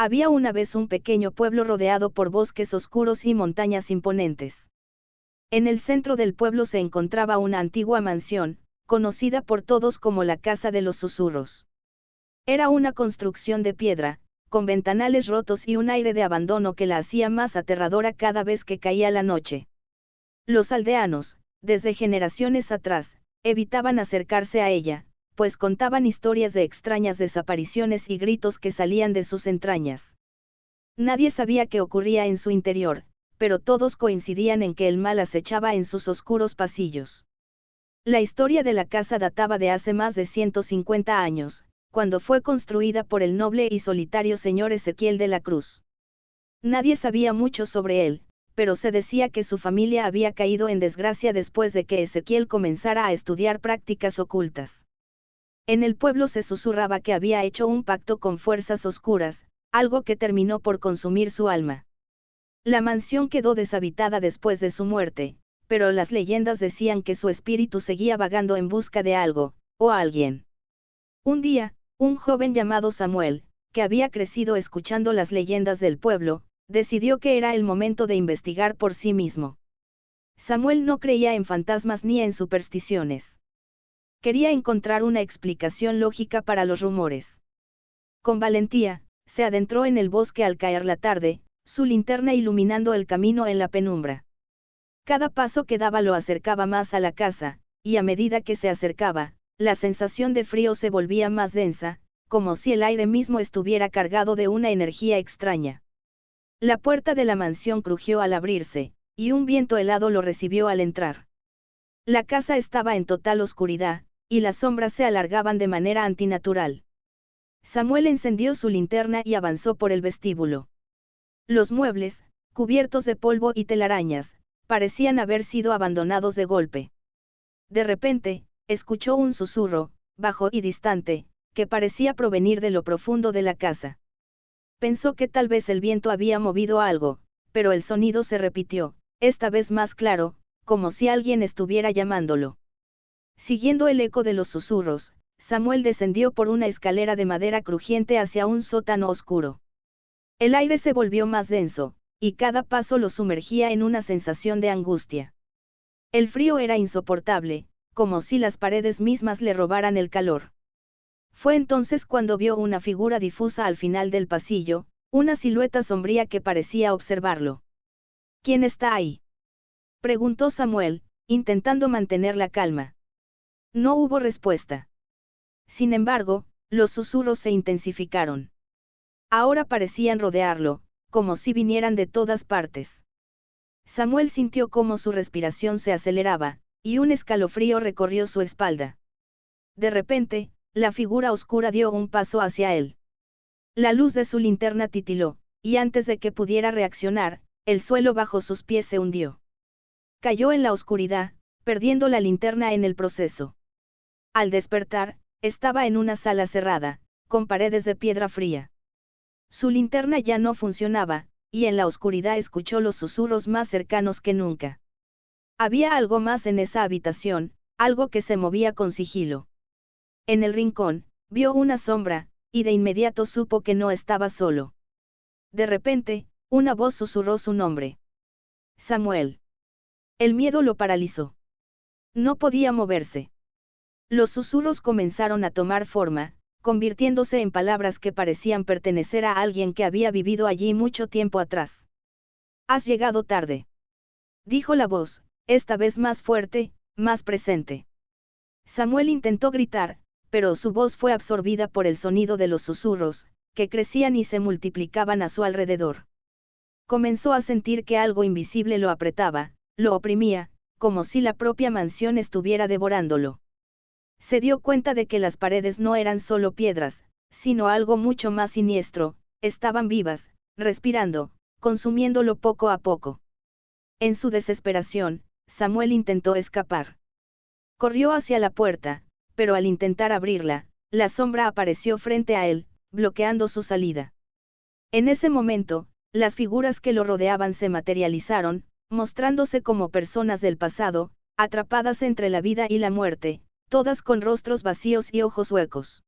Había una vez un pequeño pueblo rodeado por bosques oscuros y montañas imponentes. En el centro del pueblo se encontraba una antigua mansión, conocida por todos como la Casa de los Susurros. Era una construcción de piedra, con ventanales rotos y un aire de abandono que la hacía más aterradora cada vez que caía la noche. Los aldeanos, desde generaciones atrás, evitaban acercarse a ella, pues contaban historias de extrañas desapariciones y gritos que salían de sus entrañas. Nadie sabía qué ocurría en su interior, pero todos coincidían en que el mal acechaba en sus oscuros pasillos. La historia de la casa databa de hace más de 150 años, cuando fue construida por el noble y solitario señor Ezequiel de la Cruz. Nadie sabía mucho sobre él, pero se decía que su familia había caído en desgracia después de que Ezequiel comenzara a estudiar prácticas ocultas. En el pueblo se susurraba que había hecho un pacto con fuerzas oscuras, algo que terminó por consumir su alma. La mansión quedó deshabitada después de su muerte, pero las leyendas decían que su espíritu seguía vagando en busca de algo, o alguien. Un día, un joven llamado Samuel, que había crecido escuchando las leyendas del pueblo, decidió que era el momento de investigar por sí mismo. Samuel no creía en fantasmas ni en supersticiones. Quería encontrar una explicación lógica para los rumores. Con valentía, se adentró en el bosque al caer la tarde, su linterna iluminando el camino en la penumbra. Cada paso que daba lo acercaba más a la casa, y a medida que se acercaba, la sensación de frío se volvía más densa, como si el aire mismo estuviera cargado de una energía extraña. La puerta de la mansión crujió al abrirse, y un viento helado lo recibió al entrar. La casa estaba en total oscuridad, y las sombras se alargaban de manera antinatural. Samuel encendió su linterna y avanzó por el vestíbulo. Los muebles, cubiertos de polvo y telarañas, parecían haber sido abandonados de golpe. De repente, escuchó un susurro, bajo y distante, que parecía provenir de lo profundo de la casa. Pensó que tal vez el viento había movido algo, pero el sonido se repitió, esta vez más claro, como si alguien estuviera llamándolo. Siguiendo el eco de los susurros, Samuel descendió por una escalera de madera crujiente hacia un sótano oscuro. El aire se volvió más denso, y cada paso lo sumergía en una sensación de angustia. El frío era insoportable, como si las paredes mismas le robaran el calor. Fue entonces cuando vio una figura difusa al final del pasillo, una silueta sombría que parecía observarlo. ¿Quién está ahí?, preguntó Samuel, intentando mantener la calma. No hubo respuesta. Sin embargo, los susurros se intensificaron. Ahora parecían rodearlo, como si vinieran de todas partes. Samuel sintió cómo su respiración se aceleraba, y un escalofrío recorrió su espalda. De repente, la figura oscura dio un paso hacia él. La luz de su linterna titiló, y antes de que pudiera reaccionar, el suelo bajo sus pies se hundió. Cayó en la oscuridad, perdiendo la linterna en el proceso. Al despertar, estaba en una sala cerrada, con paredes de piedra fría. Su linterna ya no funcionaba, y en la oscuridad escuchó los susurros más cercanos que nunca. Había algo más en esa habitación, algo que se movía con sigilo. En el rincón, vio una sombra, y de inmediato supo que no estaba solo. De repente, una voz susurró su nombre. Samuel. El miedo lo paralizó. No podía moverse. Los susurros comenzaron a tomar forma, convirtiéndose en palabras que parecían pertenecer a alguien que había vivido allí mucho tiempo atrás. Has llegado tarde, dijo la voz, esta vez más fuerte, más presente. Samuel intentó gritar, pero su voz fue absorbida por el sonido de los susurros, que crecían y se multiplicaban a su alrededor. Comenzó a sentir que algo invisible lo apretaba, lo oprimía, como si la propia mansión estuviera devorándolo. Se dio cuenta de que las paredes no eran solo piedras, sino algo mucho más siniestro, estaban vivas, respirando, consumiéndolo poco a poco. En su desesperación, Samuel intentó escapar. Corrió hacia la puerta, pero al intentar abrirla, la sombra apareció frente a él, bloqueando su salida. En ese momento, las figuras que lo rodeaban se materializaron, mostrándose como personas del pasado, atrapadas entre la vida y la muerte, todas con rostros vacíos y ojos huecos.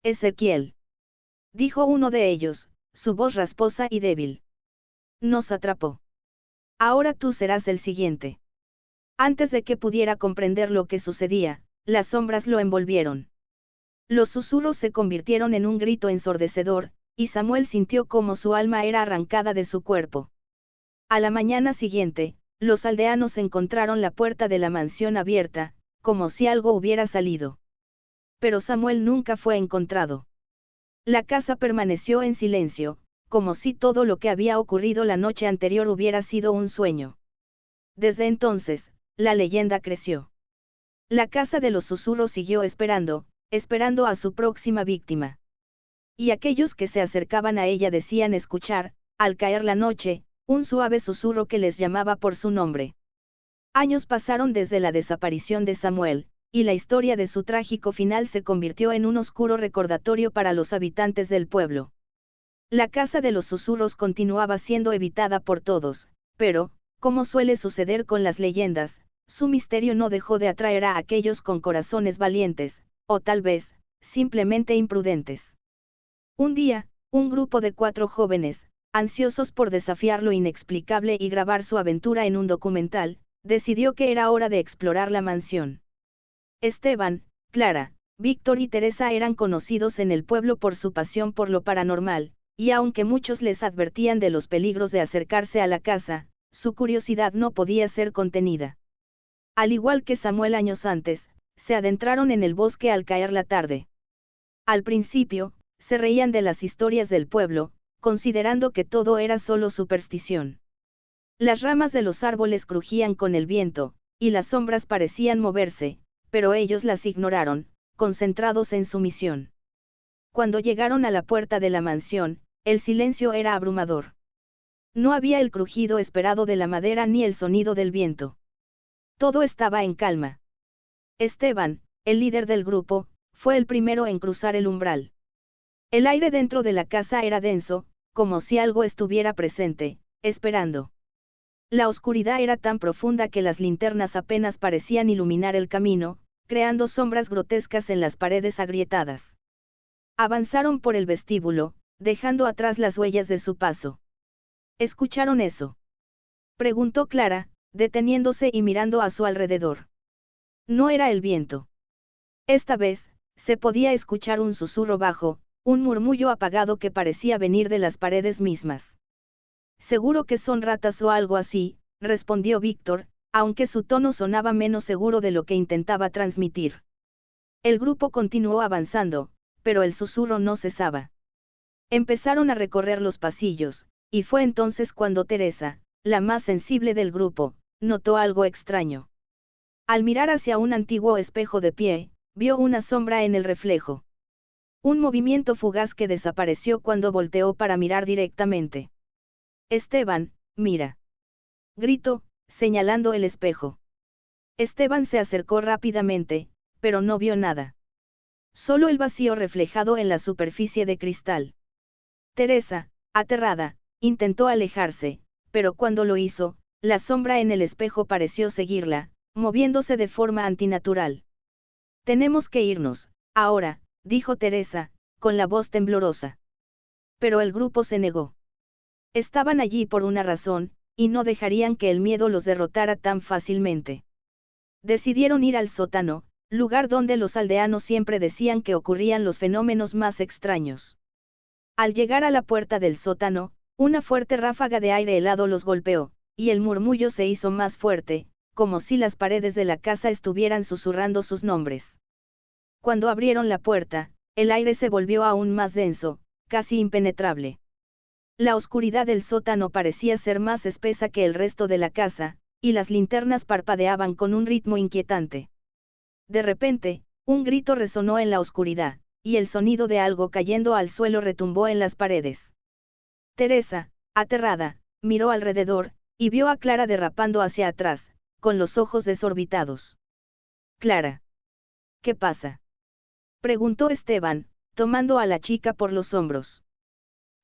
Ezequiel, dijo uno de ellos, su voz rasposa y débil. Nos atrapó. Ahora tú serás el siguiente. Antes de que pudiera comprender lo que sucedía, las sombras lo envolvieron. Los susurros se convirtieron en un grito ensordecedor, y Samuel sintió como su alma era arrancada de su cuerpo. A la mañana siguiente, los aldeanos encontraron la puerta de la mansión abierta, como si algo hubiera salido. Pero Samuel nunca fue encontrado. La casa permaneció en silencio, como si todo lo que había ocurrido la noche anterior hubiera sido un sueño. Desde entonces, la leyenda creció. La casa de los susurros siguió esperando a su próxima víctima. Y aquellos que se acercaban a ella decían escuchar, al caer la noche, un suave susurro que les llamaba por su nombre. Años pasaron desde la desaparición de Samuel, y la historia de su trágico final se convirtió en un oscuro recordatorio para los habitantes del pueblo. La casa de los susurros continuaba siendo evitada por todos, pero, como suele suceder con las leyendas, su misterio no dejó de atraer a aquellos con corazones valientes, o tal vez, simplemente imprudentes. Un día, un grupo de 4 jóvenes, ansiosos por desafiar lo inexplicable y grabar su aventura en un documental, decidió que era hora de explorar la mansión. Esteban, Clara, Víctor y Teresa eran conocidos en el pueblo por su pasión por lo paranormal, y aunque muchos les advertían de los peligros de acercarse a la casa, su curiosidad no podía ser contenida. Al igual que Samuel años antes, se adentraron en el bosque al caer la tarde. Al principio, se reían de las historias del pueblo, considerando que todo era solo superstición. Las ramas de los árboles crujían con el viento, y las sombras parecían moverse, pero ellos las ignoraron, concentrados en su misión. Cuando llegaron a la puerta de la mansión, el silencio era abrumador. No había el crujido esperado de la madera ni el sonido del viento. Todo estaba en calma. Esteban, el líder del grupo, fue el primero en cruzar el umbral. El aire dentro de la casa era denso, como si algo estuviera presente, esperando. La oscuridad era tan profunda que las linternas apenas parecían iluminar el camino, creando sombras grotescas en las paredes agrietadas. Avanzaron por el vestíbulo, dejando atrás las huellas de su paso. ¿Escucharon eso?, preguntó Clara, deteniéndose y mirando a su alrededor. No era el viento. Esta vez, se podía escuchar un susurro bajo, un murmullo apagado que parecía venir de las paredes mismas. Seguro que son ratas o algo así, respondió Víctor, aunque su tono sonaba menos seguro de lo que intentaba transmitir. El grupo continuó avanzando, pero el susurro no cesaba. Empezaron a recorrer los pasillos, y fue entonces cuando Teresa, la más sensible del grupo, notó algo extraño. Al mirar hacia un antiguo espejo de pie, vio una sombra en el reflejo. Un movimiento fugaz que desapareció cuando volteó para mirar directamente. Esteban, mira, gritó, señalando el espejo. Esteban se acercó rápidamente, pero no vio nada. Solo el vacío reflejado en la superficie de cristal. Teresa, aterrada, intentó alejarse, pero cuando lo hizo, la sombra en el espejo pareció seguirla, moviéndose de forma antinatural. Tenemos que irnos, ahora, dijo Teresa, con la voz temblorosa. Pero el grupo se negó. Estaban allí por una razón, y no dejarían que el miedo los derrotara tan fácilmente. Decidieron ir al sótano, lugar donde los aldeanos siempre decían que ocurrían los fenómenos más extraños. Al llegar a la puerta del sótano, una fuerte ráfaga de aire helado los golpeó, y el murmullo se hizo más fuerte, como si las paredes de la casa estuvieran susurrando sus nombres. Cuando abrieron la puerta, el aire se volvió aún más denso, casi impenetrable. La oscuridad del sótano parecía ser más espesa que el resto de la casa, y las linternas parpadeaban con un ritmo inquietante. De repente, un grito resonó en la oscuridad, y el sonido de algo cayendo al suelo retumbó en las paredes. Teresa, aterrada, miró alrededor, y vio a Clara derrapando hacia atrás, con los ojos desorbitados. Clara. ¿Qué pasa?, preguntó Esteban, tomando a la chica por los hombros.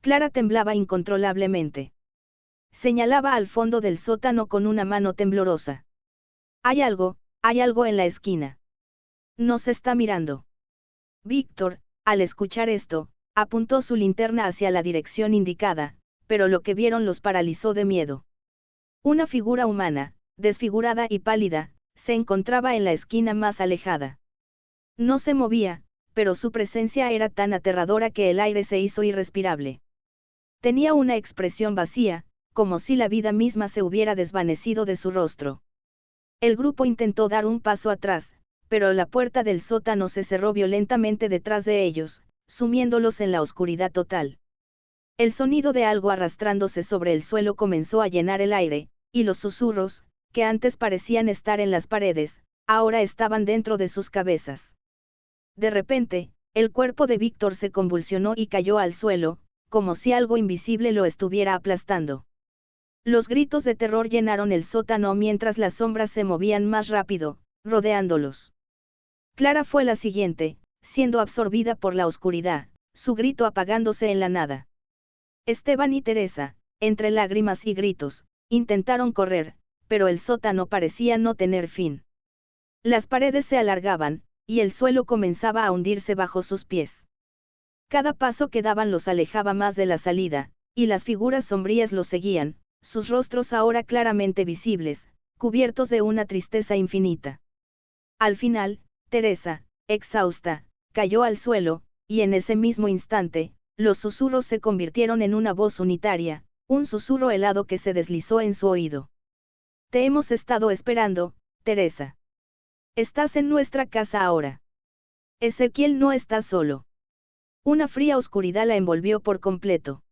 Clara temblaba incontrolablemente. Señalaba al fondo del sótano con una mano temblorosa. Hay algo en la esquina. Nos está mirando. Víctor, al escuchar esto, Apuntó su linterna hacia la dirección indicada, pero lo que vieron los paralizó de miedo. Una figura humana, desfigurada y pálida, se encontraba en la esquina más alejada. No se movía, pero su presencia era tan aterradora que el aire se hizo irrespirable. Tenía una expresión vacía, como si la vida misma se hubiera desvanecido de su rostro. El grupo intentó dar un paso atrás, pero la puerta del sótano se cerró violentamente detrás de ellos, sumiéndolos en la oscuridad total. El sonido de algo arrastrándose sobre el suelo comenzó a llenar el aire, y los susurros, que antes parecían estar en las paredes, ahora estaban dentro de sus cabezas. De repente, el cuerpo de Víctor se convulsionó y cayó al suelo, como si algo invisible lo estuviera aplastando. Los gritos de terror llenaron el sótano mientras las sombras se movían más rápido, rodeándolos. Clara fue la siguiente, siendo absorbida por la oscuridad, su grito apagándose en la nada. Esteban y Teresa, entre lágrimas y gritos, intentaron correr, pero el sótano parecía no tener fin. Las paredes se alargaban, y el suelo comenzaba a hundirse bajo sus pies. Cada paso que daban los alejaba más de la salida, y las figuras sombrías los seguían, sus rostros ahora claramente visibles, cubiertos de una tristeza infinita. Al final, Teresa, exhausta, cayó al suelo, y en ese mismo instante, los susurros se convirtieron en una voz unitaria, un susurro helado que se deslizó en su oído. Te hemos estado esperando, Teresa. Estás en nuestra casa ahora. Ezequiel no está solo. Una fría oscuridad la envolvió por completo.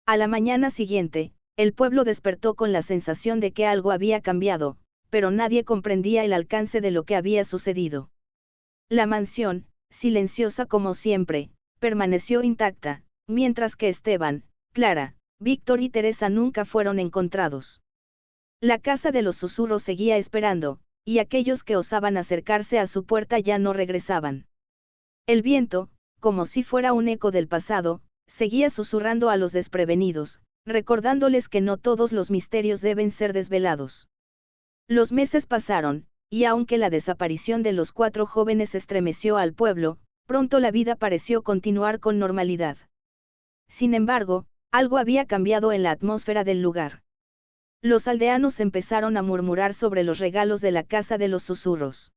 A la mañana siguiente, el pueblo despertó con la sensación de que algo había cambiado, pero nadie comprendía el alcance de lo que había sucedido. La mansión, silenciosa como siempre, permaneció intacta, mientras que Esteban, Clara, Víctor y Teresa nunca fueron encontrados. La casa de los susurros seguía esperando, y aquellos que osaban acercarse a su puerta ya no regresaban. El viento, como si fuera un eco del pasado, seguía susurrando a los desprevenidos, recordándoles que no todos los misterios deben ser desvelados. Los meses pasaron, y aunque la desaparición de los 4 jóvenes estremeció al pueblo, pronto la vida pareció continuar con normalidad. Sin embargo, algo había cambiado en la atmósfera del lugar. Los aldeanos empezaron a murmurar sobre los regalos de la casa de los susurros.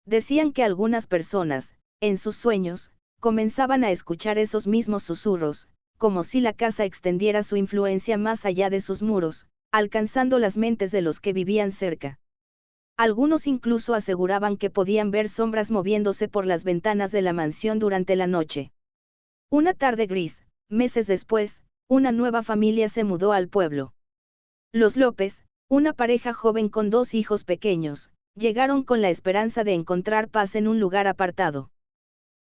Decían que algunas personas, en sus sueños, comenzaban a escuchar esos mismos susurros, como si la casa extendiera su influencia más allá de sus muros, alcanzando las mentes de los que vivían cerca. Algunos incluso aseguraban que podían ver sombras moviéndose por las ventanas de la mansión durante la noche. Una tarde gris, meses después, una nueva familia se mudó al pueblo. Los López, una pareja joven con 2 hijos pequeños, llegaron con la esperanza de encontrar paz en un lugar apartado.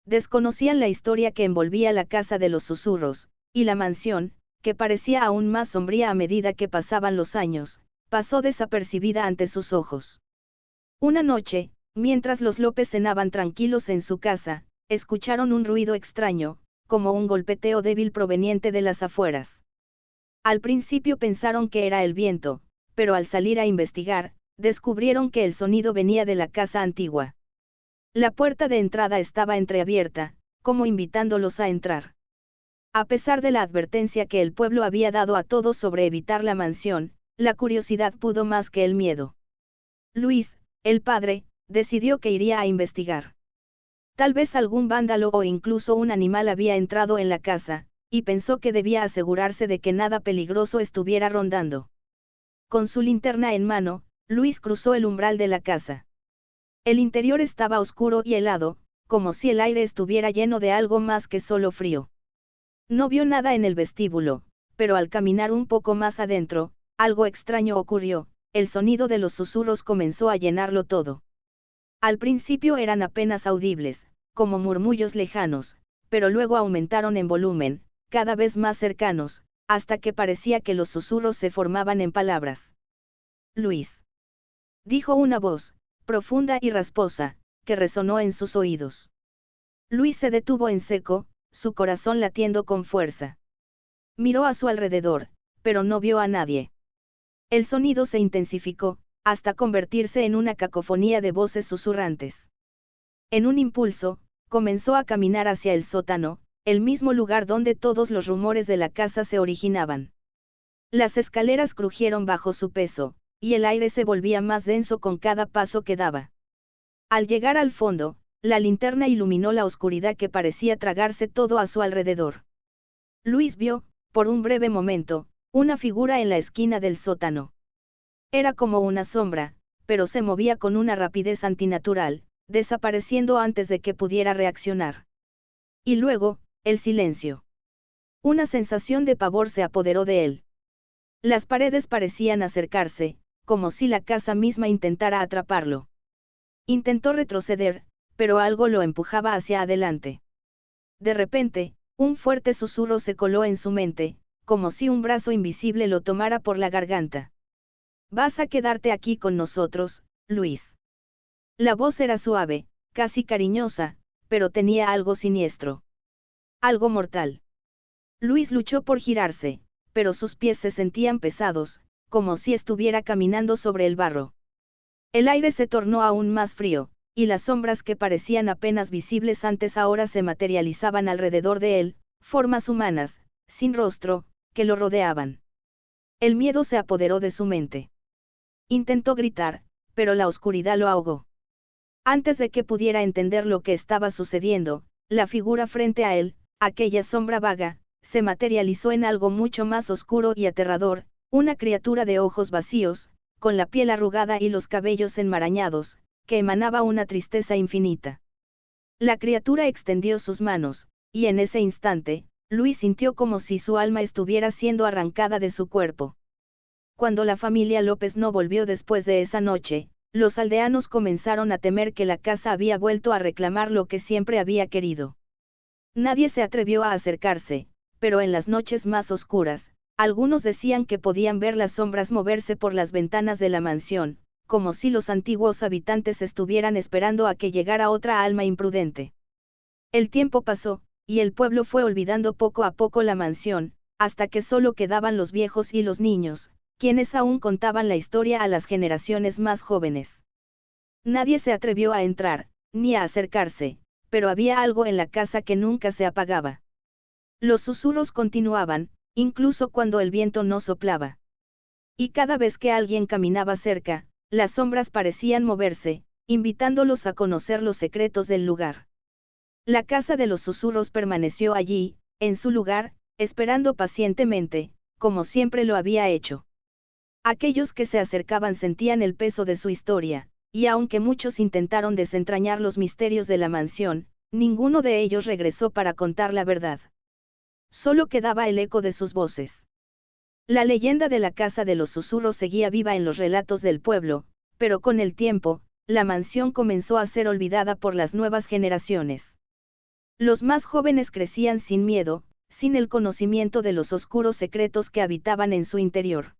Desconocían la historia que envolvía la casa de los susurros, y la mansión, que parecía aún más sombría a medida que pasaban los años, pasó desapercibida ante sus ojos. Una noche, mientras los López cenaban tranquilos en su casa, escucharon un ruido extraño, como un golpeteo débil proveniente de las afueras. Al principio pensaron que era el viento, pero al salir a investigar, descubrieron que el sonido venía de la casa antigua. La puerta de entrada estaba entreabierta, como invitándolos a entrar. A pesar de la advertencia que el pueblo había dado a todos sobre evitar la mansión, la curiosidad pudo más que el miedo. Luis, el padre, decidió que iría a investigar. Tal vez algún vándalo o incluso un animal había entrado en la casa, y pensó que debía asegurarse de que nada peligroso estuviera rondando. Con su linterna en mano, Luis cruzó el umbral de la casa. El interior estaba oscuro y helado, como si el aire estuviera lleno de algo más que solo frío. No vio nada en el vestíbulo, pero al caminar un poco más adentro, algo extraño ocurrió, el sonido de los susurros comenzó a llenarlo todo. Al principio eran apenas audibles, como murmullos lejanos, pero luego aumentaron en volumen, cada vez más cercanos, hasta que parecía que los susurros se formaban en palabras. Luis. Dijo una voz, profunda y rasposa, que resonó en sus oídos. Luis se detuvo en seco, su corazón latiendo con fuerza. Miró a su alrededor, pero no vio a nadie. El sonido se intensificó, hasta convertirse en una cacofonía de voces susurrantes. En un impulso, comenzó a caminar hacia el sótano, el mismo lugar donde todos los rumores de la casa se originaban. Las escaleras crujieron bajo su peso, y el aire se volvía más denso con cada paso que daba. Al llegar al fondo, la linterna iluminó la oscuridad que parecía tragarse todo a su alrededor. Luis vio, por un breve momento, una figura en la esquina del sótano. Era como una sombra, pero se movía con una rapidez antinatural, desapareciendo antes de que pudiera reaccionar. Y luego, el silencio. Una sensación de pavor se apoderó de él. Las paredes parecían acercarse, como si la casa misma intentara atraparlo. Intentó retroceder, pero algo lo empujaba hacia adelante. De repente, un fuerte susurro se coló en su mente, como si un brazo invisible lo tomara por la garganta. «Vas a quedarte aquí con nosotros, Luis». La voz era suave, casi cariñosa, pero tenía algo siniestro. Algo mortal. Luis luchó por girarse, pero sus pies se sentían pesados, como si estuviera caminando sobre el barro. El aire se tornó aún más frío, y las sombras que parecían apenas visibles antes ahora se materializaban alrededor de él, formas humanas, sin rostro, que lo rodeaban. El miedo se apoderó de su mente. Intentó gritar, pero la oscuridad lo ahogó. Antes de que pudiera entender lo que estaba sucediendo, la figura frente a él, aquella sombra vaga, se materializó en algo mucho más oscuro y aterrador, una criatura de ojos vacíos, con la piel arrugada y los cabellos enmarañados, que emanaba una tristeza infinita. La criatura extendió sus manos, y en ese instante, Luis sintió como si su alma estuviera siendo arrancada de su cuerpo. Cuando la familia López no volvió después de esa noche, los aldeanos comenzaron a temer que la casa había vuelto a reclamar lo que siempre había querido. Nadie se atrevió a acercarse, pero en las noches más oscuras, algunos decían que podían ver las sombras moverse por las ventanas de la mansión, como si los antiguos habitantes estuvieran esperando a que llegara otra alma imprudente. El tiempo pasó, y el pueblo fue olvidando poco a poco la mansión, hasta que solo quedaban los viejos y los niños, quienes aún contaban la historia a las generaciones más jóvenes. Nadie se atrevió a entrar, ni a acercarse, pero había algo en la casa que nunca se apagaba. Los susurros continuaban, incluso cuando el viento no soplaba. Y cada vez que alguien caminaba cerca, las sombras parecían moverse, invitándolos a conocer los secretos del lugar. La casa de los susurros permaneció allí, en su lugar, esperando pacientemente, como siempre lo había hecho. Aquellos que se acercaban sentían el peso de su historia, y aunque muchos intentaron desentrañar los misterios de la mansión, ninguno de ellos regresó para contar la verdad. Solo quedaba el eco de sus voces. La leyenda de la casa de los susurros seguía viva en los relatos del pueblo, pero con el tiempo, la mansión comenzó a ser olvidada por las nuevas generaciones. Los más jóvenes crecían sin miedo, sin el conocimiento de los oscuros secretos que habitaban en su interior.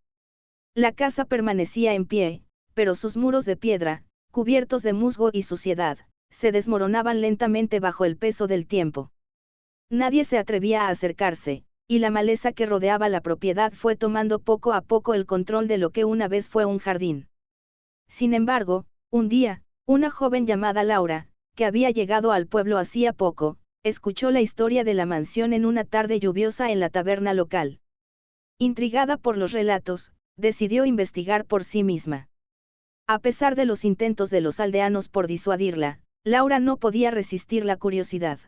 La casa permanecía en pie, pero sus muros de piedra, cubiertos de musgo y suciedad, se desmoronaban lentamente bajo el peso del tiempo. Nadie se atrevía a acercarse, y la maleza que rodeaba la propiedad fue tomando poco a poco el control de lo que una vez fue un jardín. Sin embargo, un día, una joven llamada Laura, que había llegado al pueblo hacía poco, escuchó la historia de la mansión en una tarde lluviosa en la taberna local. Intrigada por los relatos, decidió investigar por sí misma. A pesar de los intentos de los aldeanos por disuadirla, Laura no podía resistir la curiosidad.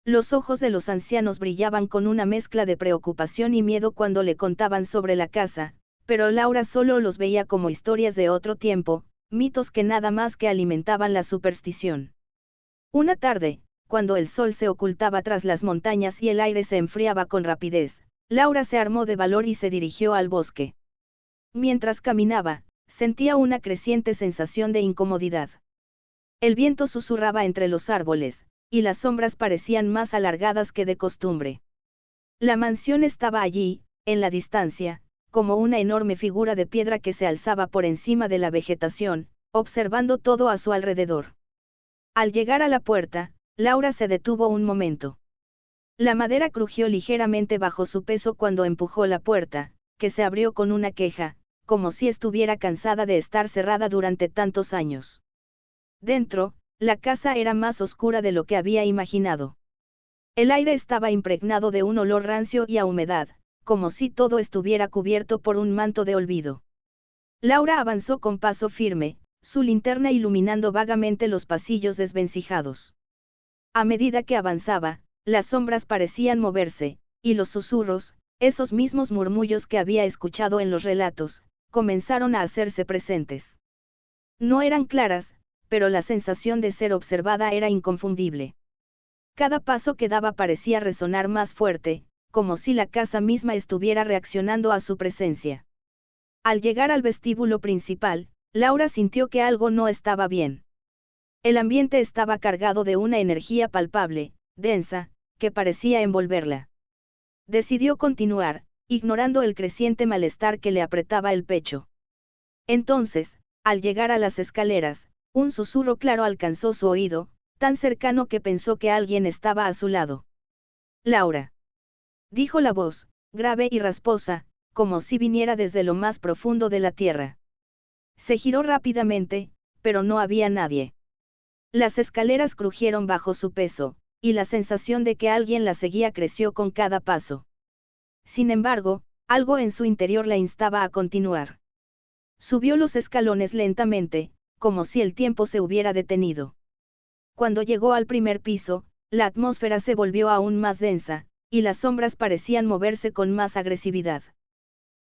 Los ojos de los ancianos brillaban con una mezcla de preocupación y miedo cuando le contaban sobre la casa, pero Laura solo los veía como historias de otro tiempo, mitos que nada más que alimentaban la superstición. Una tarde, cuando el sol se ocultaba tras las montañas y el aire se enfriaba con rapidez, Laura se armó de valor y se dirigió al bosque. Mientras caminaba, sentía una creciente sensación de incomodidad. El viento susurraba entre los árboles, y las sombras parecían más alargadas que de costumbre. La mansión estaba allí, en la distancia, como una enorme figura de piedra que se alzaba por encima de la vegetación, observando todo a su alrededor. Al llegar a la puerta, Laura se detuvo un momento. La madera crujió ligeramente bajo su peso cuando empujó la puerta, que se abrió con una queja, como si estuviera cansada de estar cerrada durante tantos años. Dentro, la casa era más oscura de lo que había imaginado. El aire estaba impregnado de un olor rancio y a humedad, como si todo estuviera cubierto por un manto de olvido. Laura avanzó con paso firme, su linterna iluminando vagamente los pasillos desvencijados. A medida que avanzaba, las sombras parecían moverse, y los susurros, esos mismos murmullos que había escuchado en los relatos, comenzaron a hacerse presentes. No eran claras, pero la sensación de ser observada era inconfundible. Cada paso que daba parecía resonar más fuerte, como si la casa misma estuviera reaccionando a su presencia. Al llegar al vestíbulo principal, Laura sintió que algo no estaba bien. El ambiente estaba cargado de una energía palpable, densa, que parecía envolverla. Decidió continuar, ignorando el creciente malestar que le apretaba el pecho. Entonces, al llegar a las escaleras, un susurro claro alcanzó su oído, tan cercano que pensó que alguien estaba a su lado. Laura. Dijo la voz, grave y rasposa, como si viniera desde lo más profundo de la tierra. Se giró rápidamente, pero no había nadie. Las escaleras crujieron bajo su peso, y la sensación de que alguien la seguía creció con cada paso. Sin embargo, algo en su interior la instaba a continuar. Subió los escalones lentamente, como si el tiempo se hubiera detenido. Cuando llegó al primer piso, la atmósfera se volvió aún más densa, y las sombras parecían moverse con más agresividad.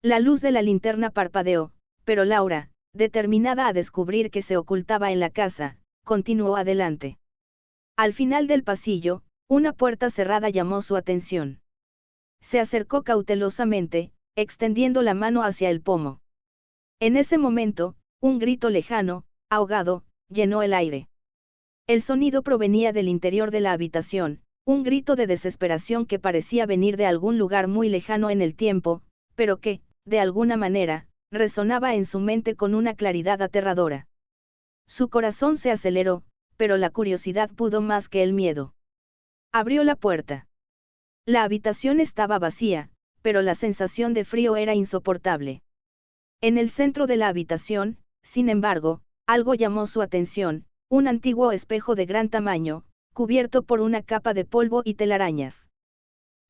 La luz de la linterna parpadeó, pero Laura, determinada a descubrir qué se ocultaba en la casa, continuó adelante. Al final del pasillo, una puerta cerrada llamó su atención. Se acercó cautelosamente, extendiendo la mano hacia el pomo. En ese momento, un grito lejano, ahogado, llenó el aire. El sonido provenía del interior de la habitación, un grito de desesperación que parecía venir de algún lugar muy lejano en el tiempo, pero que, de alguna manera, resonaba en su mente con una claridad aterradora. Su corazón se aceleró, pero la curiosidad pudo más que el miedo. Abrió la puerta. La habitación estaba vacía, pero la sensación de frío era insoportable. En el centro de la habitación, sin embargo, algo llamó su atención, un antiguo espejo de gran tamaño, cubierto por una capa de polvo y telarañas.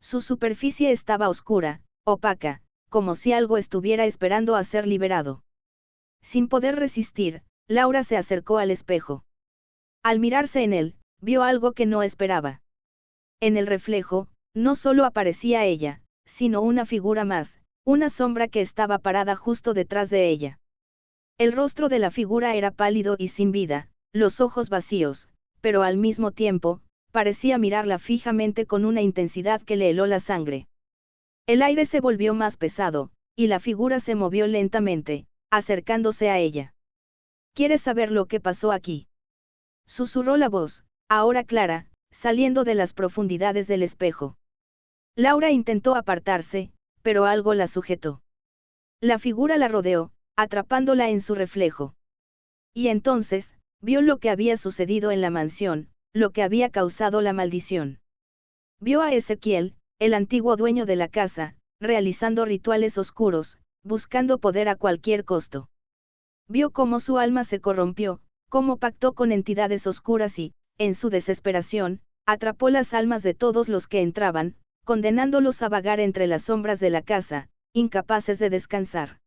Su superficie estaba oscura, opaca, como si algo estuviera esperando a ser liberado. Sin poder resistir, Laura se acercó al espejo. Al mirarse en él, vio algo que no esperaba. En el reflejo, no solo aparecía ella, sino una figura más, una sombra que estaba parada justo detrás de ella. El rostro de la figura era pálido y sin vida, los ojos vacíos, pero al mismo tiempo, parecía mirarla fijamente con una intensidad que le heló la sangre. El aire se volvió más pesado, y la figura se movió lentamente, acercándose a ella. ¿Quieres saber lo que pasó aquí?, susurró la voz, ahora clara, saliendo de las profundidades del espejo. Laura intentó apartarse, pero algo la sujetó. La figura la rodeó, atrapándola en su reflejo. Y entonces, vio lo que había sucedido en la mansión, lo que había causado la maldición. Vio a Ezequiel, el antiguo dueño de la casa, realizando rituales oscuros, buscando poder a cualquier costo. Vio cómo su alma se corrompió, cómo pactó con entidades oscuras y, en su desesperación, atrapó las almas de todos los que entraban, condenándolos a vagar entre las sombras de la casa, incapaces de descansar.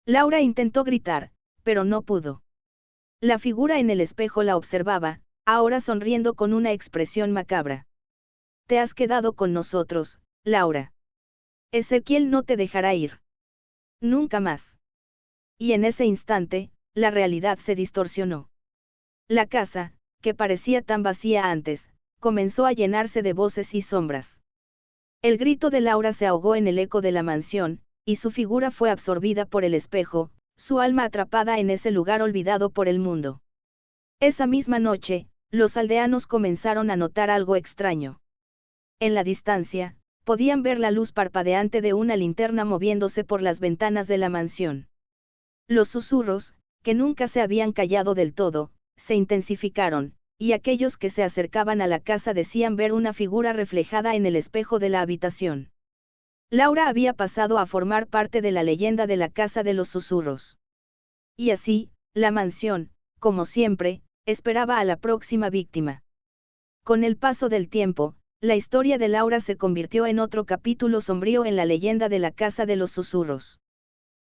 Laura intentó gritar, pero no pudo. La figura en el espejo la observaba, ahora sonriendo con una expresión macabra. Te has quedado con nosotros, Laura. Ezequiel no te dejará ir. Nunca más. Y en ese instante, la realidad se distorsionó. La casa, que parecía tan vacía antes, comenzó a llenarse de voces y sombras. El grito de Laura se ahogó en el eco de la mansión, y su figura fue absorbida por el espejo, su alma atrapada en ese lugar olvidado por el mundo. Esa misma noche, los aldeanos comenzaron a notar algo extraño. En la distancia, podían ver la luz parpadeante de una linterna moviéndose por las ventanas de la mansión. Los susurros, que nunca se habían callado del todo, se intensificaron, y aquellos que se acercaban a la casa decían ver una figura reflejada en el espejo de la habitación. Laura había pasado a formar parte de la leyenda de la Casa de los Susurros. Y así, la mansión, como siempre, esperaba a la próxima víctima. Con el paso del tiempo, la historia de Laura se convirtió en otro capítulo sombrío en la leyenda de la Casa de los Susurros.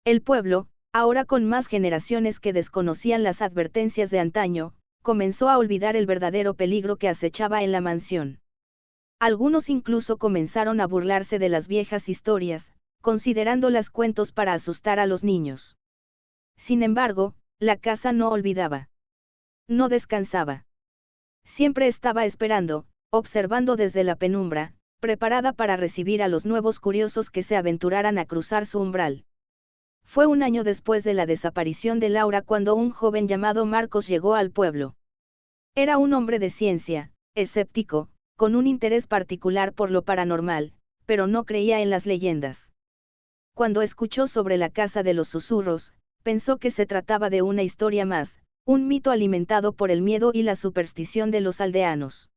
El pueblo, ahora con más generaciones que desconocían las advertencias de antaño, comenzó a olvidar el verdadero peligro que acechaba en la mansión. Algunos incluso comenzaron a burlarse de las viejas historias, considerándolas cuentos para asustar a los niños. Sin embargo, la casa no olvidaba. No descansaba. Siempre estaba esperando, observando desde la penumbra, preparada para recibir a los nuevos curiosos que se aventuraran a cruzar su umbral. Fue un año después de la desaparición de Laura cuando un joven llamado Marcos llegó al pueblo. Era un hombre de ciencia, escéptico, con un interés particular por lo paranormal, pero no creía en las leyendas. Cuando escuchó sobre la Casa de los Susurros, pensó que se trataba de una historia más, un mito alimentado por el miedo y la superstición de los aldeanos.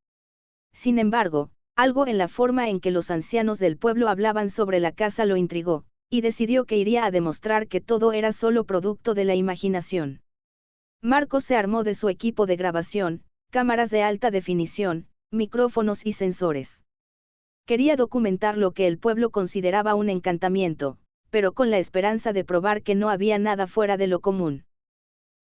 Sin embargo, algo en la forma en que los ancianos del pueblo hablaban sobre la casa lo intrigó, y decidió que iría a demostrar que todo era solo producto de la imaginación. Marcos se armó de su equipo de grabación, cámaras de alta definición, micrófonos y sensores. Quería documentar lo que el pueblo consideraba un encantamiento, pero con la esperanza de probar que no había nada fuera de lo común.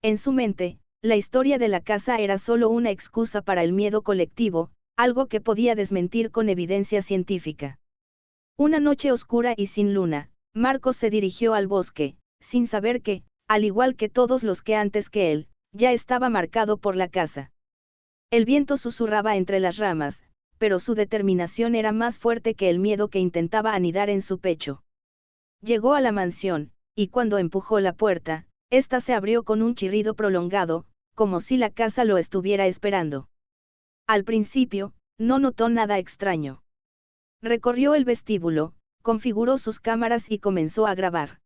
En su mente, la historia de la casa era solo una excusa para el miedo colectivo, algo que podía desmentir con evidencia científica. Una noche oscura y sin luna, Marcos se dirigió al bosque, sin saber que, al igual que todos los que antes que él, ya estaba marcado por la casa. El viento susurraba entre las ramas, pero su determinación era más fuerte que el miedo que intentaba anidar en su pecho. Llegó a la mansión, y cuando empujó la puerta, ésta se abrió con un chirrido prolongado, como si la casa lo estuviera esperando. Al principio, no notó nada extraño. Recorrió el vestíbulo, configuró sus cámaras y comenzó a grabar.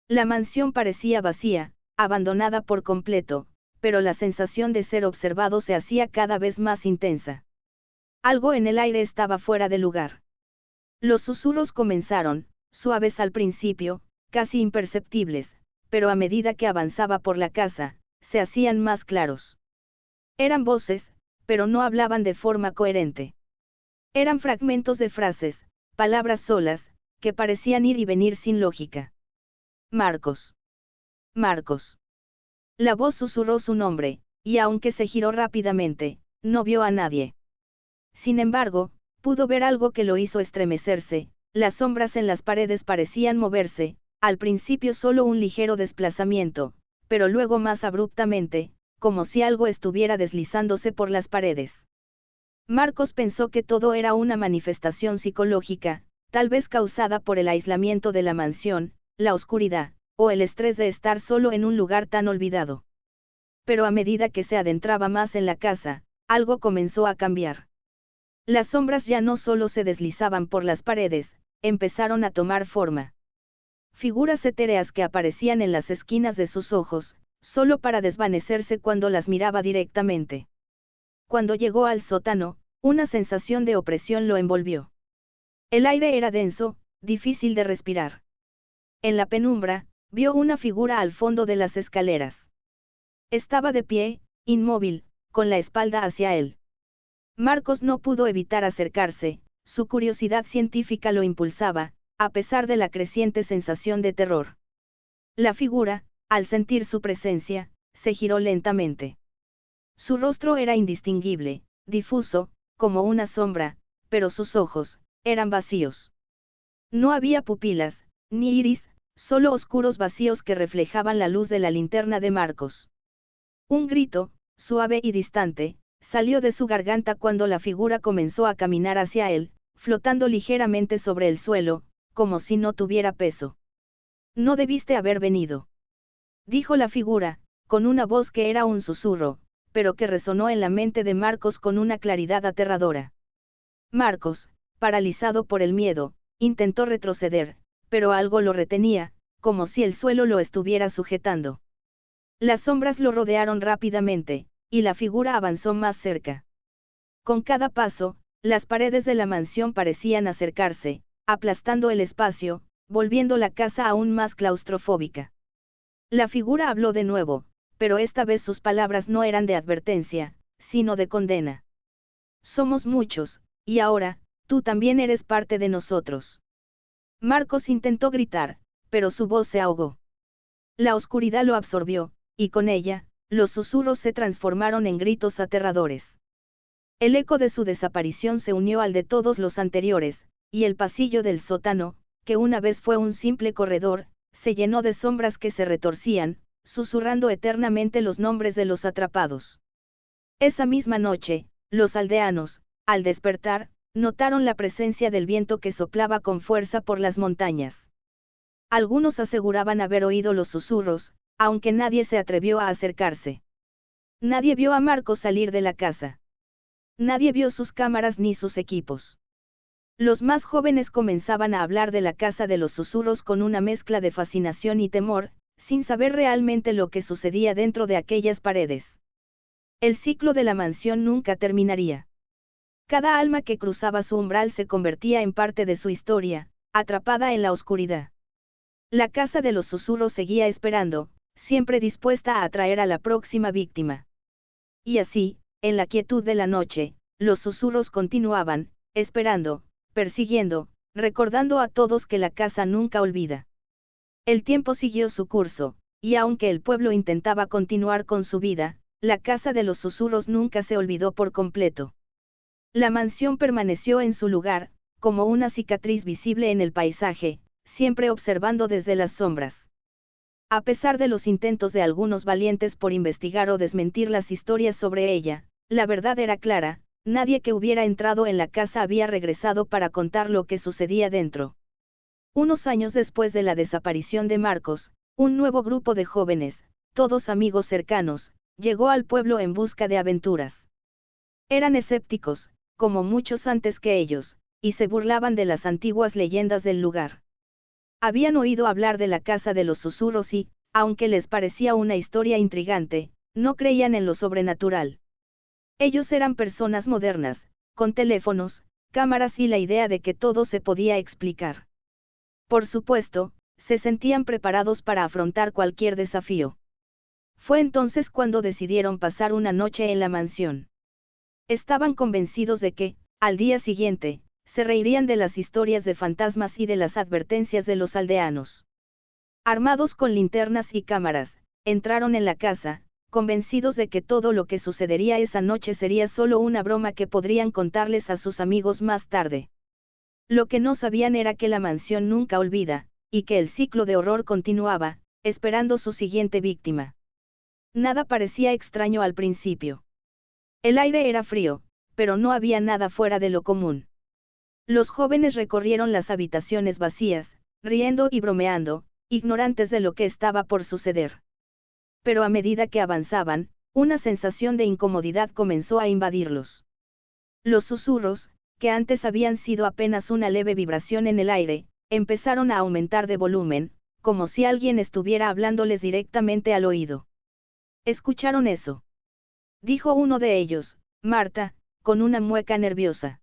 La mansión parecía vacía, abandonada por completo, pero la sensación de ser observado se hacía cada vez más intensa. Algo en el aire estaba fuera de lugar. Los susurros comenzaron, suaves al principio, casi imperceptibles, pero a medida que avanzaba por la casa, se hacían más claros. Eran voces, pero no hablaban de forma coherente. Eran fragmentos de frases, palabras solas, que parecían ir y venir sin lógica. Marcos. Marcos. La voz susurró su nombre, y aunque se giró rápidamente, no vio a nadie. Sin embargo, pudo ver algo que lo hizo estremecerse, las sombras en las paredes parecían moverse, al principio solo un ligero desplazamiento, pero luego más abruptamente, como si algo estuviera deslizándose por las paredes. Marcos pensó que todo era una manifestación psicológica, tal vez causada por el aislamiento de la mansión, la oscuridad, o el estrés de estar solo en un lugar tan olvidado. Pero a medida que se adentraba más en la casa, algo comenzó a cambiar. Las sombras ya no solo se deslizaban por las paredes, empezaron a tomar forma. Figuras etéreas que aparecían en las esquinas de sus ojos, solo para desvanecerse cuando las miraba directamente. Cuando llegó al sótano, una sensación de opresión lo envolvió. El aire era denso, difícil de respirar. En la penumbra, vio una figura al fondo de las escaleras. Estaba de pie, inmóvil, con la espalda hacia él. Marcos no pudo evitar acercarse, su curiosidad científica lo impulsaba, a pesar de la creciente sensación de terror. La figura, al sentir su presencia, se giró lentamente. Su rostro era indistinguible, difuso, como una sombra, pero sus ojos, eran vacíos. No había pupilas, ni iris, solo oscuros vacíos que reflejaban la luz de la linterna de Marcos. Un grito, suave y distante, salió de su garganta cuando la figura comenzó a caminar hacia él, flotando ligeramente sobre el suelo, como si no tuviera peso. No debiste haber venido, dijo la figura, con una voz que era un susurro, pero que resonó en la mente de Marcos con una claridad aterradora. Marcos, paralizado por el miedo, intentó retroceder, pero algo lo retenía, como si el suelo lo estuviera sujetando. Las sombras lo rodearon rápidamente, y la figura avanzó más cerca. Con cada paso, las paredes de la mansión parecían acercarse, aplastando el espacio, volviendo la casa aún más claustrofóbica. La figura habló de nuevo, pero esta vez sus palabras no eran de advertencia, sino de condena. Somos muchos, y ahora, tú también eres parte de nosotros. Marcos intentó gritar, pero su voz se ahogó. La oscuridad lo absorbió, y con ella, los susurros se transformaron en gritos aterradores. El eco de su desaparición se unió al de todos los anteriores, y el pasillo del sótano, que una vez fue un simple corredor, se llenó de sombras que se retorcían, susurrando eternamente los nombres de los atrapados. Esa misma noche, los aldeanos, al despertar, notaron la presencia del viento que soplaba con fuerza por las montañas. Algunos aseguraban haber oído los susurros, aunque nadie se atrevió a acercarse. Nadie vio a Marcos salir de la casa. Nadie vio sus cámaras ni sus equipos. Los más jóvenes comenzaban a hablar de la casa de los susurros con una mezcla de fascinación y temor, sin saber realmente lo que sucedía dentro de aquellas paredes. El ciclo de la mansión nunca terminaría. Cada alma que cruzaba su umbral se convertía en parte de su historia, atrapada en la oscuridad. La casa de los susurros seguía esperando, siempre dispuesta a atraer a la próxima víctima. Y así, en la quietud de la noche, los susurros continuaban, esperando, persiguiendo, recordando a todos que la casa nunca olvida. El tiempo siguió su curso, y aunque el pueblo intentaba continuar con su vida, la casa de los susurros nunca se olvidó por completo. La mansión permaneció en su lugar, como una cicatriz visible en el paisaje, siempre observando desde las sombras. A pesar de los intentos de algunos valientes por investigar o desmentir las historias sobre ella, la verdad era clara: nadie que hubiera entrado en la casa había regresado para contar lo que sucedía dentro. Unos años después de la desaparición de Marcos, un nuevo grupo de jóvenes, todos amigos cercanos, llegó al pueblo en busca de aventuras. Eran escépticos, como muchos antes que ellos, y se burlaban de las antiguas leyendas del lugar. Habían oído hablar de la casa de los susurros y, aunque les parecía una historia intrigante, no creían en lo sobrenatural. Ellos eran personas modernas, con teléfonos, cámaras y la idea de que todo se podía explicar. Por supuesto, se sentían preparados para afrontar cualquier desafío. Fue entonces cuando decidieron pasar una noche en la mansión. Estaban convencidos de que, al día siguiente, se reirían de las historias de fantasmas y de las advertencias de los aldeanos. Armados con linternas y cámaras, entraron en la casa, convencidos de que todo lo que sucedería esa noche sería solo una broma que podrían contarles a sus amigos más tarde. Lo que no sabían era que la mansión nunca olvida, y que el ciclo de horror continuaba, esperando su siguiente víctima. Nada parecía extraño al principio. El aire era frío, pero no había nada fuera de lo común. Los jóvenes recorrieron las habitaciones vacías, riendo y bromeando, ignorantes de lo que estaba por suceder. Pero a medida que avanzaban, una sensación de incomodidad comenzó a invadirlos. Los susurros, que antes habían sido apenas una leve vibración en el aire, empezaron a aumentar de volumen, como si alguien estuviera hablándoles directamente al oído. ¿Escucharon eso?, dijo uno de ellos, Marta, con una mueca nerviosa.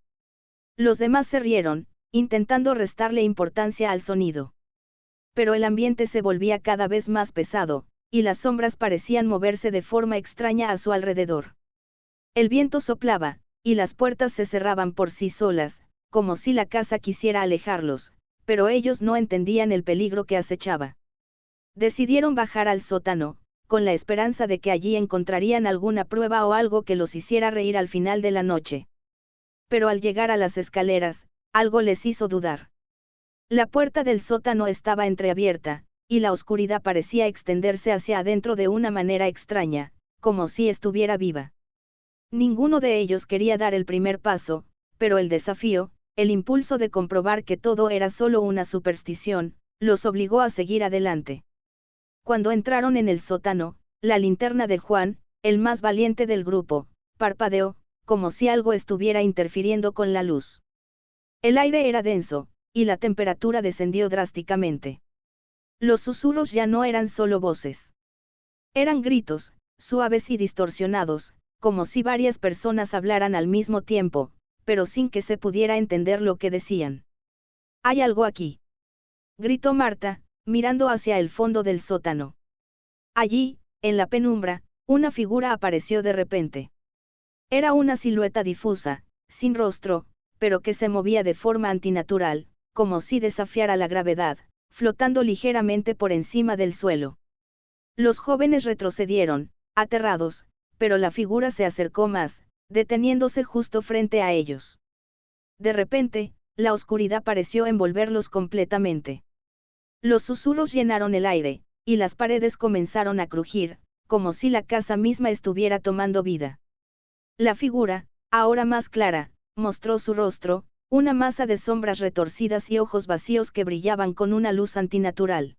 Los demás se rieron, intentando restarle importancia al sonido. Pero el ambiente se volvía cada vez más pesado, y las sombras parecían moverse de forma extraña a su alrededor. El viento soplaba, y las puertas se cerraban por sí solas, como si la casa quisiera alejarlos, pero ellos no entendían el peligro que acechaba. Decidieron bajar al sótano, con la esperanza de que allí encontrarían alguna prueba o algo que los hiciera reír al final de la noche. Pero al llegar a las escaleras, algo les hizo dudar. La puerta del sótano estaba entreabierta, y la oscuridad parecía extenderse hacia adentro de una manera extraña, como si estuviera viva. Ninguno de ellos quería dar el primer paso, pero el desafío, el impulso de comprobar que todo era solo una superstición, los obligó a seguir adelante. Cuando entraron en el sótano, la linterna de Juan, el más valiente del grupo, parpadeó, como si algo estuviera interfiriendo con la luz. El aire era denso, y la temperatura descendió drásticamente. Los susurros ya no eran solo voces. Eran gritos, suaves y distorsionados, como si varias personas hablaran al mismo tiempo, pero sin que se pudiera entender lo que decían. «Hay algo aquí», gritó Marta, mirando hacia el fondo del sótano. Allí, en la penumbra, una figura apareció de repente. Era una silueta difusa, sin rostro, pero que se movía de forma antinatural, como si desafiara la gravedad, flotando ligeramente por encima del suelo. Los jóvenes retrocedieron, aterrados, pero la figura se acercó más, deteniéndose justo frente a ellos. De repente, la oscuridad pareció envolverlos completamente. Los susurros llenaron el aire, y las paredes comenzaron a crujir, como si la casa misma estuviera tomando vida. La figura, ahora más clara, mostró su rostro, una masa de sombras retorcidas y ojos vacíos que brillaban con una luz antinatural.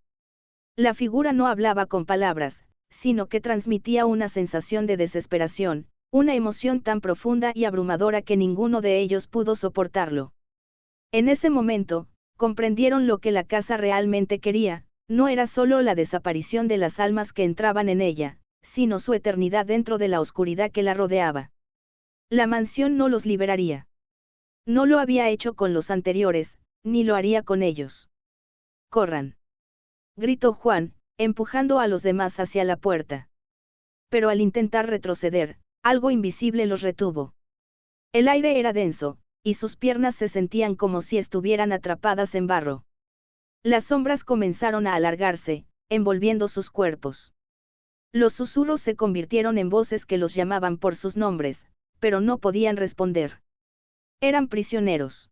La figura no hablaba con palabras, sino que transmitía una sensación de desesperación, una emoción tan profunda y abrumadora que ninguno de ellos pudo soportarlo. En ese momento, comprendieron lo que la casa realmente quería, no era solo la desaparición de las almas que entraban en ella, sino su eternidad dentro de la oscuridad que la rodeaba. La mansión no los liberaría. No lo había hecho con los anteriores, ni lo haría con ellos. ¡Corran!, gritó Juan, empujando a los demás hacia la puerta. Pero al intentar retroceder, algo invisible los retuvo. El aire era denso, y sus piernas se sentían como si estuvieran atrapadas en barro. Las sombras comenzaron a alargarse, envolviendo sus cuerpos. Los susurros se convirtieron en voces que los llamaban por sus nombres, pero no podían responder. Eran prisioneros.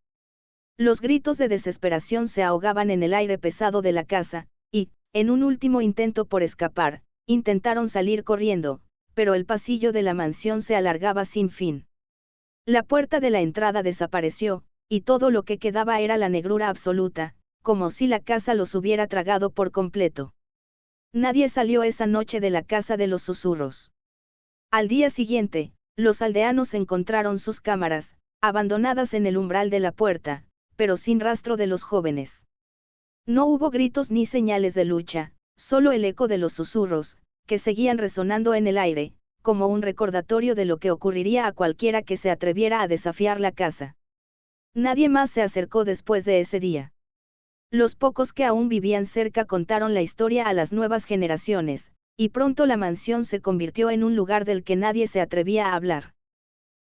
Los gritos de desesperación se ahogaban en el aire pesado de la casa, y, en un último intento por escapar, intentaron salir corriendo, pero el pasillo de la mansión se alargaba sin fin. La puerta de la entrada desapareció, y todo lo que quedaba era la negrura absoluta, como si la casa los hubiera tragado por completo. Nadie salió esa noche de la casa de los susurros. Al día siguiente, los aldeanos encontraron sus cámaras, abandonadas en el umbral de la puerta, pero sin rastro de los jóvenes. No hubo gritos ni señales de lucha, solo el eco de los susurros, que seguían resonando en el aire, como un recordatorio de lo que ocurriría a cualquiera que se atreviera a desafiar la casa. Nadie más se acercó después de ese día. Los pocos que aún vivían cerca contaron la historia a las nuevas generaciones, y pronto la mansión se convirtió en un lugar del que nadie se atrevía a hablar.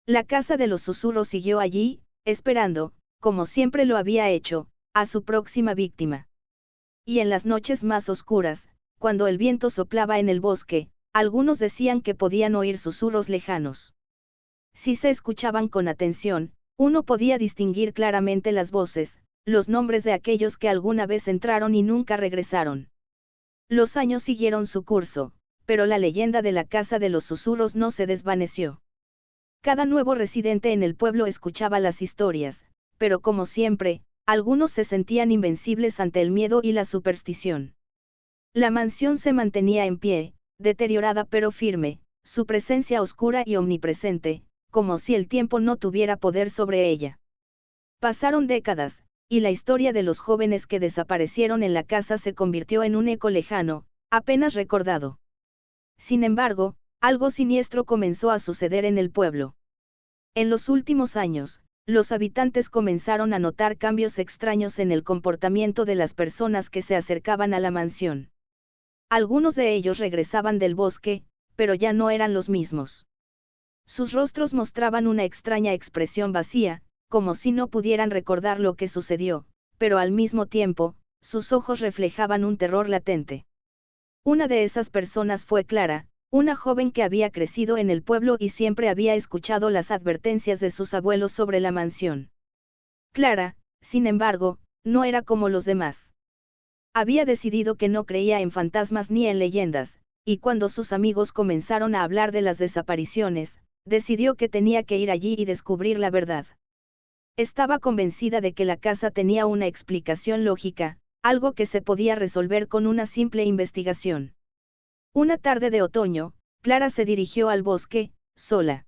La casa de los susurros siguió allí, esperando, como siempre lo había hecho, a su próxima víctima. Y en las noches más oscuras, cuando el viento soplaba en el bosque, algunos decían que podían oír susurros lejanos. Si se escuchaban con atención, uno podía distinguir claramente las voces, los nombres de aquellos que alguna vez entraron y nunca regresaron. Los años siguieron su curso, pero la leyenda de la casa de los susurros no se desvaneció. Cada nuevo residente en el pueblo escuchaba las historias, pero como siempre, algunos se sentían invencibles ante el miedo y la superstición. La mansión se mantenía en pie, deteriorada pero firme, su presencia oscura y omnipresente, como si el tiempo no tuviera poder sobre ella. Pasaron décadas, y la historia de los jóvenes que desaparecieron en la casa se convirtió en un eco lejano, apenas recordado. Sin embargo, algo siniestro comenzó a suceder en el pueblo. En los últimos años, los habitantes comenzaron a notar cambios extraños en el comportamiento de las personas que se acercaban a la mansión. Algunos de ellos regresaban del bosque, pero ya no eran los mismos. Sus rostros mostraban una extraña expresión vacía, como si no pudieran recordar lo que sucedió, pero al mismo tiempo, sus ojos reflejaban un terror latente. Una de esas personas fue Clara, una joven que había crecido en el pueblo y siempre había escuchado las advertencias de sus abuelos sobre la mansión. Clara, sin embargo, no era como los demás. Había decidido que no creía en fantasmas ni en leyendas, y cuando sus amigos comenzaron a hablar de las desapariciones, decidió que tenía que ir allí y descubrir la verdad. Estaba convencida de que la casa tenía una explicación lógica, algo que se podía resolver con una simple investigación. Una tarde de otoño, Clara se dirigió al bosque, sola.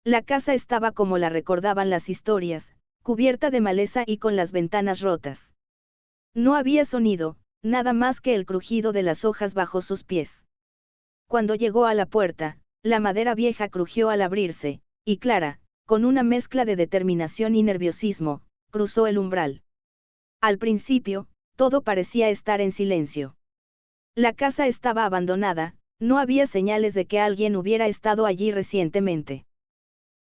La casa estaba como la recordaban las historias, cubierta de maleza y con las ventanas rotas. No había sonido, nada más que el crujido de las hojas bajo sus pies. Cuando llegó a la puerta, la madera vieja crujió al abrirse, y Clara, con una mezcla de determinación y nerviosismo, cruzó el umbral. Al principio, todo parecía estar en silencio. La casa estaba abandonada, no había señales de que alguien hubiera estado allí recientemente.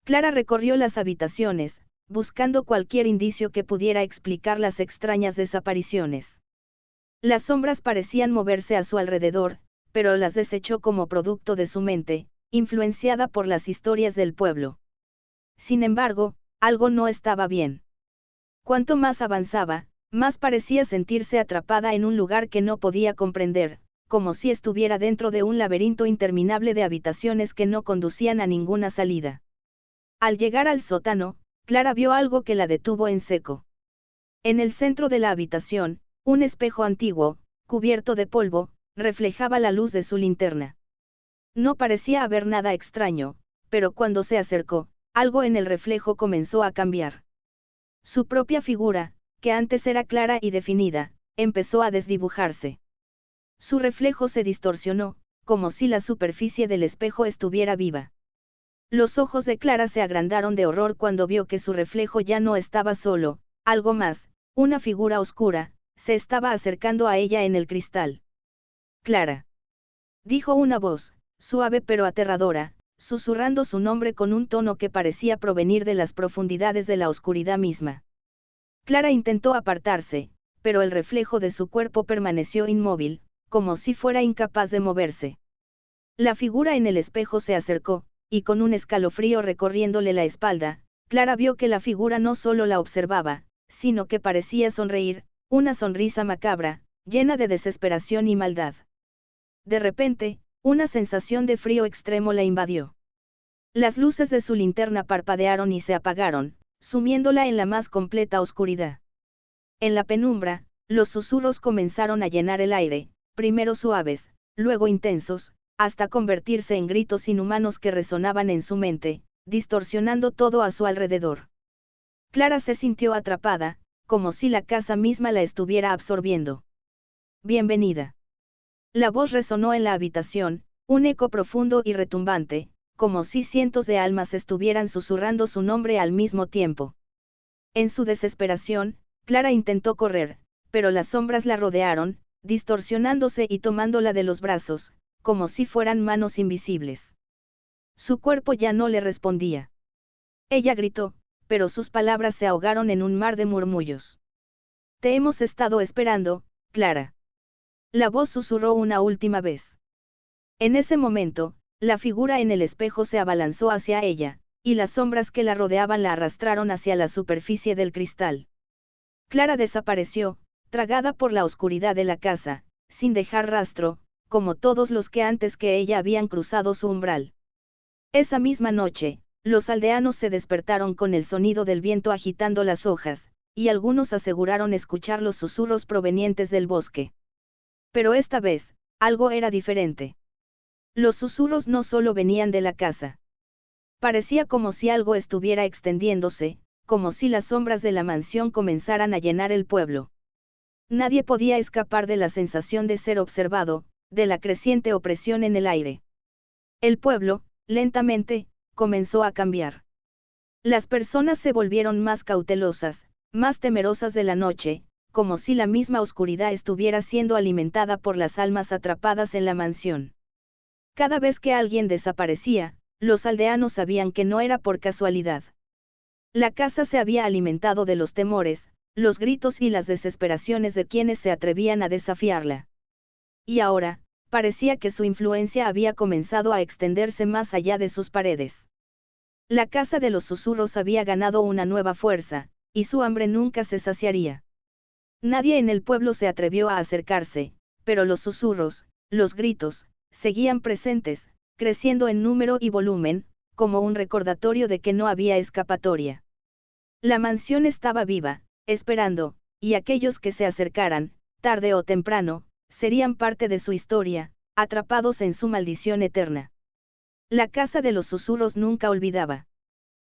Clara recorrió las habitaciones, buscando cualquier indicio que pudiera explicar las extrañas desapariciones. Las sombras parecían moverse a su alrededor, pero las desechó como producto de su mente, influenciada por las historias del pueblo. Sin embargo, algo no estaba bien. Cuanto más avanzaba, más parecía sentirse atrapada en un lugar que no podía comprender, como si estuviera dentro de un laberinto interminable de habitaciones que no conducían a ninguna salida. Al llegar al sótano, Clara vio algo que la detuvo en seco. En el centro de la habitación, un espejo antiguo, cubierto de polvo, reflejaba la luz de su linterna. No parecía haber nada extraño, pero cuando se acercó, algo en el reflejo comenzó a cambiar. Su propia figura, que antes era clara y definida, empezó a desdibujarse. Su reflejo se distorsionó, como si la superficie del espejo estuviera viva. Los ojos de Clara se agrandaron de horror cuando vio que su reflejo ya no estaba solo, algo más, una figura oscura, se estaba acercando a ella en el cristal. Clara. Dijo una voz, suave pero aterradora, susurrando su nombre con un tono que parecía provenir de las profundidades de la oscuridad misma. Clara intentó apartarse, pero el reflejo de su cuerpo permaneció inmóvil, como si fuera incapaz de moverse. La figura en el espejo se acercó, y con un escalofrío recorriéndole la espalda, Clara vio que la figura no solo la observaba, sino que parecía sonreír, una sonrisa macabra, llena de desesperación y maldad. De repente, una sensación de frío extremo la invadió. Las luces de su linterna parpadearon y se apagaron, sumiéndola en la más completa oscuridad. En la penumbra, los susurros comenzaron a llenar el aire, primero suaves, luego intensos, hasta convertirse en gritos inhumanos que resonaban en su mente, distorsionando todo a su alrededor. Clara se sintió atrapada, como si la casa misma la estuviera absorbiendo. Bienvenida. La voz resonó en la habitación, un eco profundo y retumbante, como si cientos de almas estuvieran susurrando su nombre al mismo tiempo. En su desesperación, Clara intentó correr, pero las sombras la rodearon, distorsionándose y tomándola de los brazos, como si fueran manos invisibles. Su cuerpo ya no le respondía. Ella gritó, pero sus palabras se ahogaron en un mar de murmullos. Te hemos estado esperando, Clara. La voz susurró una última vez. En ese momento, la figura en el espejo se abalanzó hacia ella, y las sombras que la rodeaban la arrastraron hacia la superficie del cristal. Clara desapareció, tragada por la oscuridad de la casa, sin dejar rastro, como todos los que antes que ella habían cruzado su umbral. Esa misma noche, los aldeanos se despertaron con el sonido del viento agitando las hojas, y algunos aseguraron escuchar los susurros provenientes del bosque. Pero esta vez, algo era diferente. Los susurros no solo venían de la casa. Parecía como si algo estuviera extendiéndose, como si las sombras de la mansión comenzaran a llenar el pueblo. Nadie podía escapar de la sensación de ser observado, de la creciente opresión en el aire. El pueblo, lentamente, comenzó a cambiar. Las personas se volvieron más cautelosas, más temerosas de la noche, como si la misma oscuridad estuviera siendo alimentada por las almas atrapadas en la mansión. Cada vez que alguien desaparecía, los aldeanos sabían que no era por casualidad. La casa se había alimentado de los temores, los gritos y las desesperaciones de quienes se atrevían a desafiarla. Y ahora, parecía que su influencia había comenzado a extenderse más allá de sus paredes. La casa de los susurros había ganado una nueva fuerza, y su hambre nunca se saciaría. Nadie en el pueblo se atrevió a acercarse, pero los susurros, los gritos, seguían presentes, creciendo en número y volumen, como un recordatorio de que no había escapatoria. La mansión estaba viva, esperando, y aquellos que se acercaran, tarde o temprano, serían parte de su historia, atrapados en su maldición eterna. La casa de los susurros nunca olvidaba.